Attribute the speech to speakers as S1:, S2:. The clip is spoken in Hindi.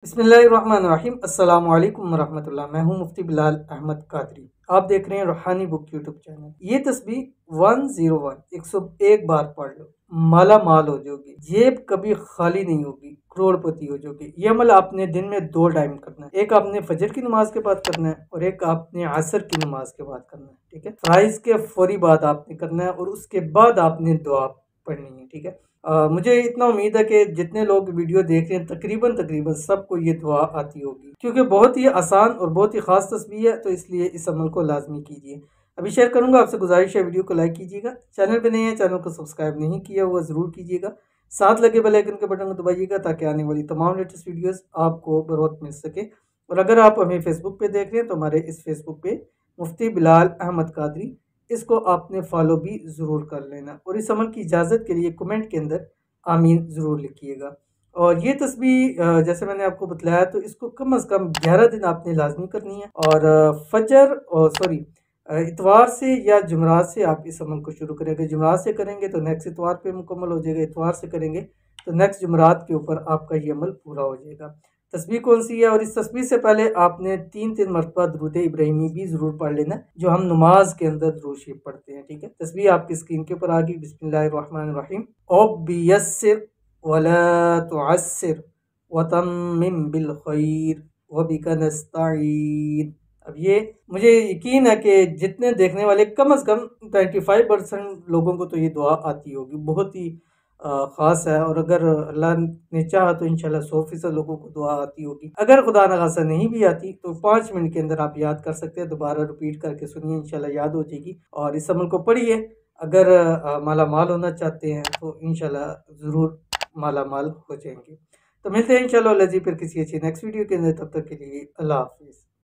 S1: बिस्मिल्लाहिर्रहमानिर्रहीम अस्सलामु अलैकुम वरहमतुल्लाह। मैं हूं मुफ्ती बिलाल अहमद कादरी। आप देख रहे हैं रूहानी बुक यूट्यूब चैनल। ये तस्बीह 101 101 बार पढ़ लो, माला माल हो जाओगी, जेब कभी खाली नहीं होगी, करोड़पति हो जाओगी। ये अमल आपने दिन में 2 टाइम करना है। एक आपने फजर की नमाज के बाद करना है और एक आपने असर की नमाज के बाद करना है। ठीक है, फ्राइज के फौरी बाद आपने करना है और उसके बाद आपने दुआ पढ़नी है। ठीक है, मुझे इतना उम्मीद है कि जितने लोग वीडियो देख रहे हैं तकरीबन तकरीबन सबको ये दुआ आती होगी, क्योंकि बहुत ही आसान और बहुत ही ख़ास तस्बीह है, तो इसलिए इस अमल को लाजमी कीजिए। अभी शेयर करूंगा, आपसे गुजारिश है वीडियो को लाइक कीजिएगा, चैनल पे नए हैं चैनल को सब्सक्राइब नहीं किया हुआ ज़रूर कीजिएगा, साथ लगे बेल आइकन के बटन को दबाइएगा ताकि आने वाली तमाम लेटेस्ट वीडियोज़ आपको बर वक्त मिल सके। और अगर आप हमें फेसबुक पे देख रहे हैं तो हमारे इस फेसबुक पे मुफ्ती बिलाल अहमद कादरी, इसको आपने फॉलो भी ज़रूर कर लेना। और इस अमल की इजाज़त के लिए कमेंट के अंदर आमीन ज़रूर लिखिएगा। और ये तस्बीह जैसे मैंने आपको बतलाया, तो इसको कम अज़ कम 11 दिन आपने लाजमी करनी है। और फजर और सॉरी इतवार से या जुमरात से आप इस अमल को शुरू करेंगे। जुमरात से करेंगे तो नेक्स्ट इतवार पे मुकम्मल हो जाएगा, इतवार से करेंगे तो नेक्स्ट जुमरात के ऊपर आपका ये अमल पूरा हो जाएगा। तस्बीह कौन सी है? और इस तस्बीह से पहले आपने 3 मरतबा दुरूद इब्राहिमी भी ज़रूर पढ़ लेना, जो हम नमाज के अंदर दुरूद शरीफ पढ़ते हैं। ठीक है, तस्बीह आपकी स्क्रीन के ऊपर आ गई। बिस्मिल्लाहिर्रहमानिर्रहीम। बियस्सिर वला तुअस्सिर वतम्मिम बिल खैर वबिका नस्तईन। अब ये मुझे यकीन है कि जितने देखने वाले कम अज़ कम 25% लोगों को तो ये दुआ आती होगी, बहुत ही ख़ास है। और अगर अल्लाह ने चाहा तो इंशाल्लाह 100% लोगों को दुआ आती होगी। अगर खुदा न खासा नहीं भी आती तो 5 मिनट के अंदर आप याद कर सकते हैं। दोबारा रिपीट करके सुनिए, इंशाल्लाह याद हो जाएगी। और इस अमल को पढ़िए। अगर माला माल होना चाहते हैं तो इंशाल्लाह ज़रूर माला माल हो जाएंगे। तो मिलते हैं इंशाल्लाह फिर किसी अच्छी नेक्स्ट वीडियो के अंदर। तब तक के लिए अल्लाह हाफिज़।